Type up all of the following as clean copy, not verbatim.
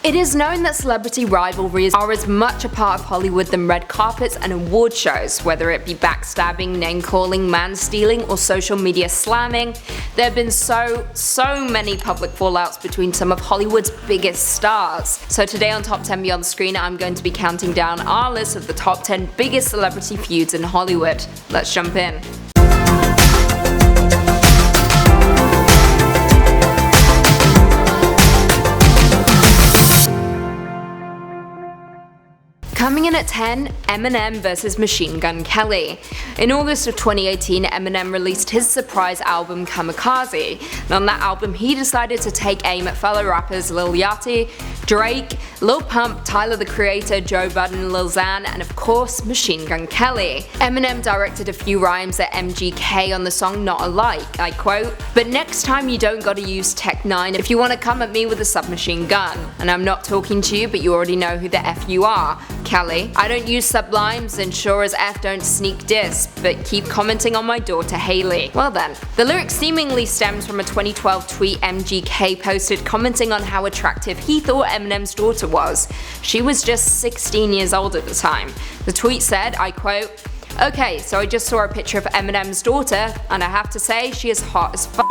It is known that celebrity rivalries are as much a part of Hollywood than red carpets and award shows, whether it be backstabbing, name-calling, man-stealing, or social media slamming. There have been so many public fallouts between some of Hollywood's biggest stars. So today on Top 10 Beyond the Screen, I'm going to be counting down our list of the top 10 biggest celebrity feuds in Hollywood. Let's jump in. Coming in at 10, Eminem vs Machine Gun Kelly. In August of 2018, Eminem released his surprise album Kamikaze, and on that album he decided to take aim at fellow rappers Lil Yachty, Drake, Lil Pump, Tyler the Creator, Joe Budden, Lil Xan, and of course Machine Gun Kelly. Eminem directed a few rhymes at MGK on the song Not Alike, I quote, "But next time you don't gotta use Tech 9 if you wanna come at me with a submachine gun. And I'm not talking to you, but you already know who the F you are. Kelly, I don't use sublimes and sure as F don't sneak diss, but keep commenting on my daughter Haley." Well then, the lyric seemingly stems from a 2012 tweet MGK posted commenting on how attractive he thought Eminem's daughter was. She was just 16 years old at the time. The tweet said, I quote, "Okay, so I just saw a picture of Eminem's daughter, and I have to say she is hot as fuck.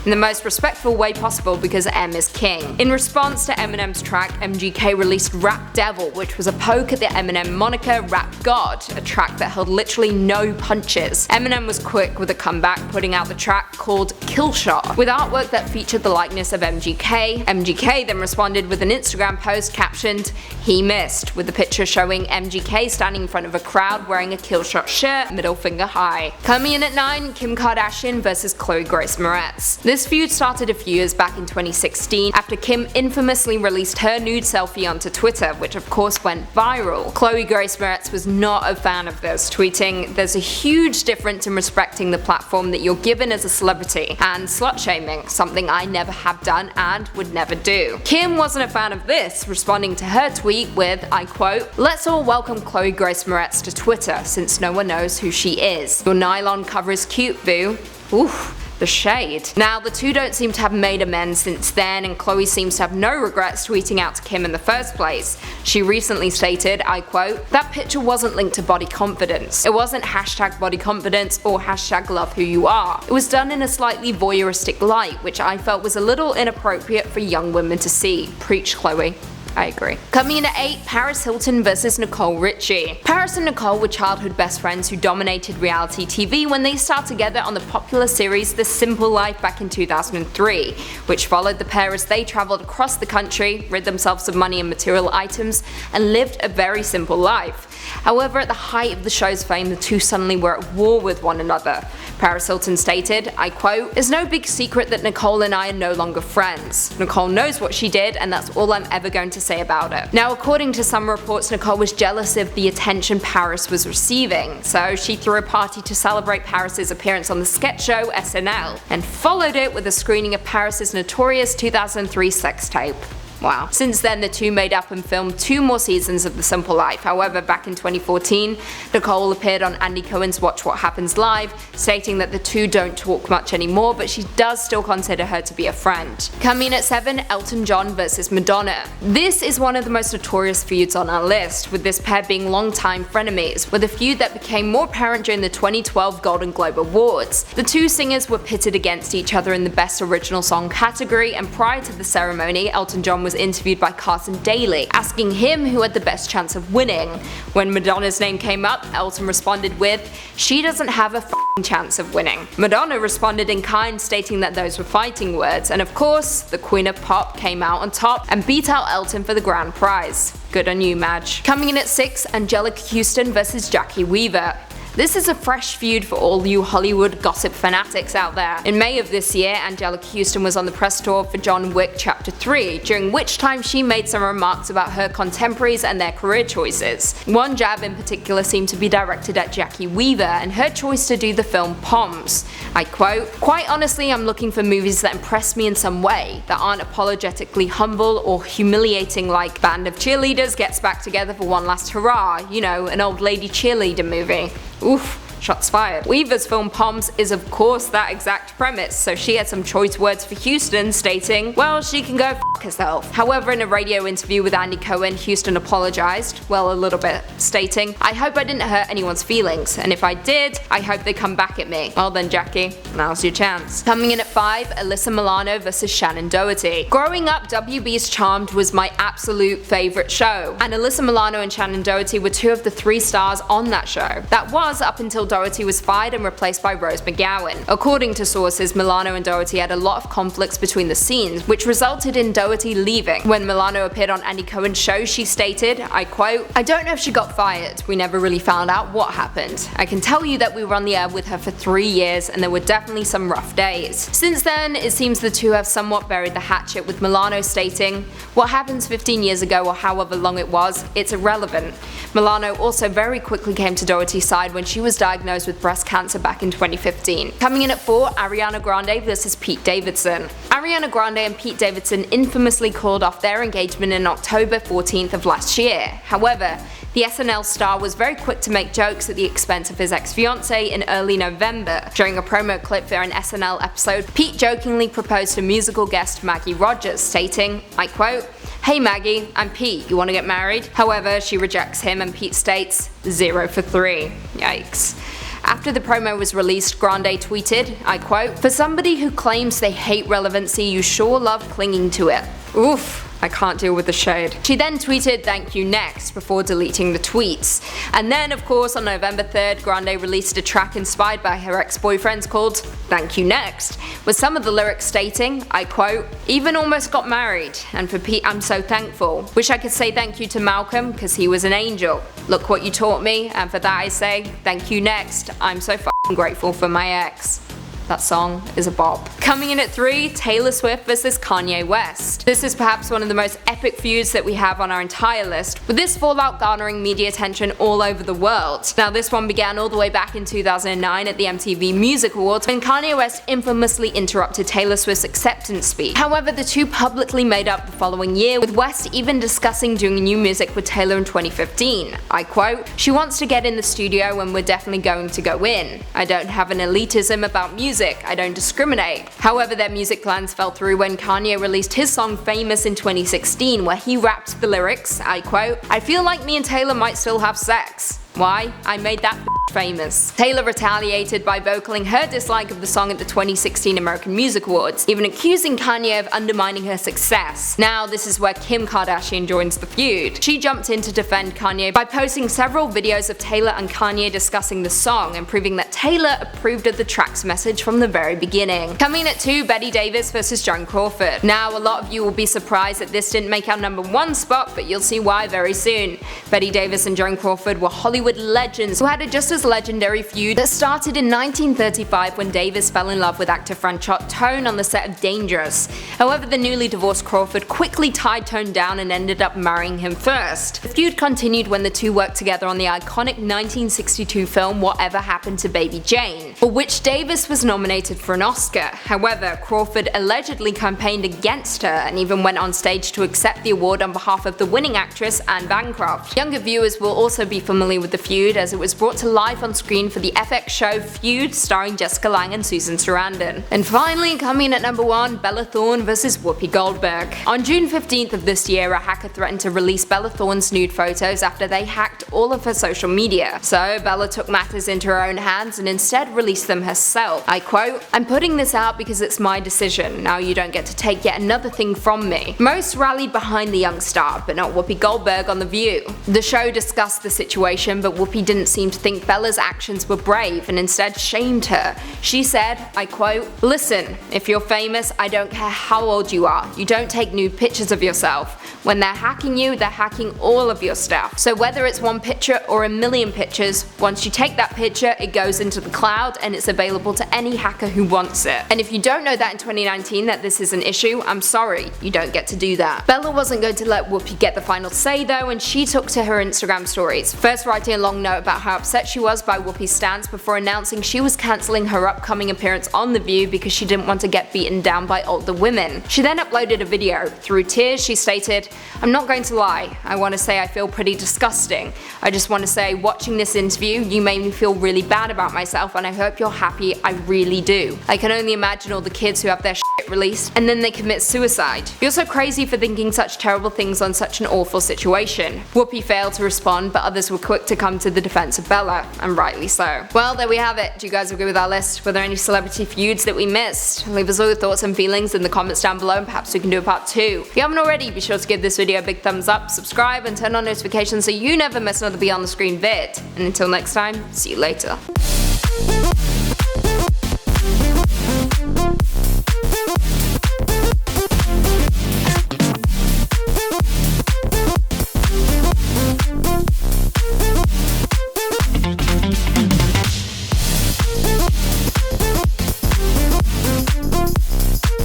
In the most respectful way possible because M is king." In response to Eminem's track, MGK released Rap Devil, which was a poke at the Eminem moniker Rap God, a track that held literally no punches. Eminem was quick with a comeback, putting out the track called Kill Shot, with artwork that featured the likeness of MGK. MGK then responded with an Instagram post captioned, "He missed," with the picture showing MGK standing in front of a crowd wearing a Kill Shot shirt, middle finger high. Coming in at 9, Kim Kardashian vs Chloe Grace Moretz. This feud started a few years back in 2016 after Kim infamously released her nude selfie onto Twitter, which of course went viral. Chloe Grace Moretz was not a fan of this, tweeting, "There's a huge difference in respecting the platform that you're given as a celebrity, and slut-shaming, something I never have done and would never do." Kim wasn't a fan of this, responding to her tweet with, I quote, "Let's all welcome Chloe Grace Moretz to Twitter since no one knows who she is. Your nylon cover is cute, boo." Oof. The shade. Now, the two don't seem to have made amends since then, and Chloe seems to have no regrets tweeting out to Kim in the first place. She recently stated, I quote, "That picture wasn't linked to body confidence. It wasn't hashtag body confidence or hashtag love who you are. It was done in a slightly voyeuristic light, which I felt was a little inappropriate for young women to see." Preach, Chloe. I agree. Coming in at 8, Paris Hilton vs Nicole Richie. Paris and Nicole were childhood best friends who dominated reality TV when they starred together on the popular series The Simple Life back in 2003, which followed the pair as they travelled across the country, rid themselves of money and material items, and lived a very simple life. However, at the height of the show's fame, the two suddenly were at war with one another. Paris Hilton stated, I quote, "It's no big secret that Nicole and I are no longer friends. Nicole knows what she did, and that's all I'm ever going to say about it." Now, according to some reports, Nicole was jealous of the attention Paris was receiving, so she threw a party to celebrate Paris's appearance on the sketch show SNL, and followed it with a screening of Paris's notorious 2003 sex tape. Wow. Since then, the two made up and filmed 2 more seasons of The Simple Life. However, back in 2014, Nicole appeared on Andy Cohen's Watch What Happens Live, stating that the two don't talk much anymore, but she does still consider her to be a friend. Coming at 7, Elton John vs Madonna. This is one of the most notorious feuds on our list, with this pair being longtime frenemies, with a feud that became more apparent during the 2012 Golden Globe Awards. The two singers were pitted against each other in the Best Original Song category, and prior to the ceremony, Elton John was interviewed by Carson Daly, asking him who had the best chance of winning. When Madonna's name came up, Elton responded with, "She doesn't have a f***ing chance of winning." Madonna responded in kind, stating that those were fighting words, and of course, the Queen of Pop came out on top and beat out Elton for the grand prize. Good on you, Madge. Coming in at 6, Angelica Houston vs Jackie Weaver. This is a fresh feud for all you Hollywood gossip fanatics out there. In May of this year, Angelica Houston was on the press tour for John Wick Chapter 3, during which time she made some remarks about her contemporaries and their career choices. One jab in particular seemed to be directed at Jackie Weaver and her choice to do the film Poms. I quote, "Quite honestly, I'm looking for movies that impress me in some way, that aren't apologetically humble or humiliating like Band of Cheerleaders gets back together for one last hurrah, you know, an old lady cheerleader movie." Oof. Shots fired. Weaver's film Poms is of course that exact premise, so she had some choice words for Houston, stating, "Well, she can go f fuck herself. However, in a radio interview with Andy Cohen, Houston apologized, well, a little bit, stating, "I hope I didn't hurt anyone's feelings, and if I did, I hope they come back at me." Well then, Jackie, now's your chance. Coming in at 5, Alyssa Milano vs Shannon Doherty. Growing up, WB's Charmed was my absolute favorite show, and Alyssa Milano and Shannon Doherty were 2 of the 3 stars on that show. That was up until Doherty was fired and replaced by Rose McGowan. According to sources, Milano and Doherty had a lot of conflicts between the scenes, which resulted in Doherty leaving. When Milano appeared on Andy Cohen's show, she stated, I quote, "I don't know if she got fired. We never really found out what happened. I can tell you that we were on the air with her for 3 years and there were definitely some rough days." Since then, it seems the two have somewhat buried the hatchet, with Milano stating, "What happens 15 years ago or however long it was, it's irrelevant." Milano also very quickly came to Doherty's side when she was diagnosed with breast cancer back in 2015. Coming in at 4, Ariana Grande vs Pete Davidson. Ariana Grande and Pete Davidson infamously called off their engagement in October 14th of last year. However, the SNL star was very quick to make jokes at the expense of his ex-fiancée in early November. During a promo clip for an SNL episode, Pete jokingly proposed to musical guest Maggie Rogers, stating, I quote, "Hey Maggie, I'm Pete, you want to get married?" However, she rejects him and Pete states, 0 for 3. Yikes. After the promo was released, Grande tweeted, I quote, "For somebody who claims they hate relevancy, you sure love clinging to it. Oof. I can't deal with the shade." She then tweeted "thank you next" before deleting the tweets. And then of course on November 3rd, Grande released a track inspired by her ex-boyfriends called "Thank You Next", with some of the lyrics stating, I quote, "Even almost got married, and for Pete I'm so thankful. Wish I could say thank you to Malcolm, cause he was an angel. Look what you taught me, and for that I say, thank you next. I'm so f***ing grateful for my ex." That song is a bop. Coming in at 3, Taylor Swift vs Kanye West. This is perhaps one of the most epic feuds that we have on our entire list, with this fallout garnering media attention all over the world. Now this one began all the way back in 2009 at the MTV Music Awards when Kanye West infamously interrupted Taylor Swift's acceptance speech. However, the two publicly made up the following year, with West even discussing doing new music with Taylor in 2015. I quote, "She wants to get in the studio and we're definitely going to go in. I don't have an elitism about music. I don't discriminate." However, their music plans fell through when Kanye released his song Famous in 2016, where he rapped the lyrics, I quote, "I feel like me and Taylor might still have sex. Why? I made that famous." Taylor retaliated by vocaling her dislike of the song at the 2016 American Music Awards, even accusing Kanye of undermining her success. Now this is where Kim Kardashian joins the feud. She jumped in to defend Kanye by posting several videos of Taylor and Kanye discussing the song and proving that Taylor approved of the track's message from the very beginning. Coming at 2, Bette Davis vs Joan Crawford. Now a lot of you will be surprised that this didn't make our #1 spot, but you'll see why very soon. Bette Davis and Joan Crawford were Hollywood legends who had a just as legendary feud that started in 1935 when Davis fell in love with actor Franchot Tone on the set of Dangerous. However, the newly divorced Crawford quickly tied Tone down and ended up marrying him first. The feud continued when the two worked together on the iconic 1962 film Whatever Happened to Baby Jane, for which Davis was nominated for an Oscar. However, Crawford allegedly campaigned against her and even went on stage to accept the award on behalf of the winning actress Anne Bancroft. Younger viewers will also be familiar with the feud as it was brought to life on screen for the FX show Feuds, starring Jessica Lange and Susan Sarandon. And finally, coming at #1, Bella Thorne vs Whoopi Goldberg. On June 15th of this year, a hacker threatened to release Bella Thorne's nude photos after they hacked all of her social media. So Bella took matters into her own hands and instead released them herself. I quote, "I'm putting this out because it's my decision. Now you don't get to take yet another thing from me." Most rallied behind the young star, but not Whoopi Goldberg on The View. The show discussed the situation, but Whoopi didn't seem to think Bella's actions were brave and instead shamed her. She said, I quote, "Listen, if you're famous, I don't care how old you are. You don't take nude pictures of yourself. When they're hacking you, they're hacking all of your stuff. So whether it's one picture or a million pictures, once you take that picture, it goes into the cloud and it's available to any hacker who wants it. And if you don't know that in 2019 that this is an issue, I'm sorry, you don't get to do that." Bella wasn't going to let Whoopi get the final say though, and she took to her Instagram stories, first writing a long note about how upset she was by Whoopi's stance before announcing she was cancelling her upcoming appearance on The View because she didn't want to get beaten down by older women. She then uploaded a video. Through tears she stated, "I'm not going to lie, I want to say I feel pretty disgusting. I just want to say watching this interview you made me feel really bad about myself and I hope you're happy, I really do. I can only imagine all the kids who have their shit released, and then they commit suicide. You're so crazy for thinking such terrible things on such an awful situation. Whoopi failed to respond, but others were quick to come to the defense of Bella, and rightly so. Well, there we have it. Do you guys agree with our list? Were there any celebrity feuds that we missed? Leave us all your thoughts and feelings in the comments down below, and perhaps we can do a part 2. If you haven't already, be sure to give this video a big thumbs up, subscribe, and turn on notifications so you never miss another beyond the screen vid. And until next time, see you later.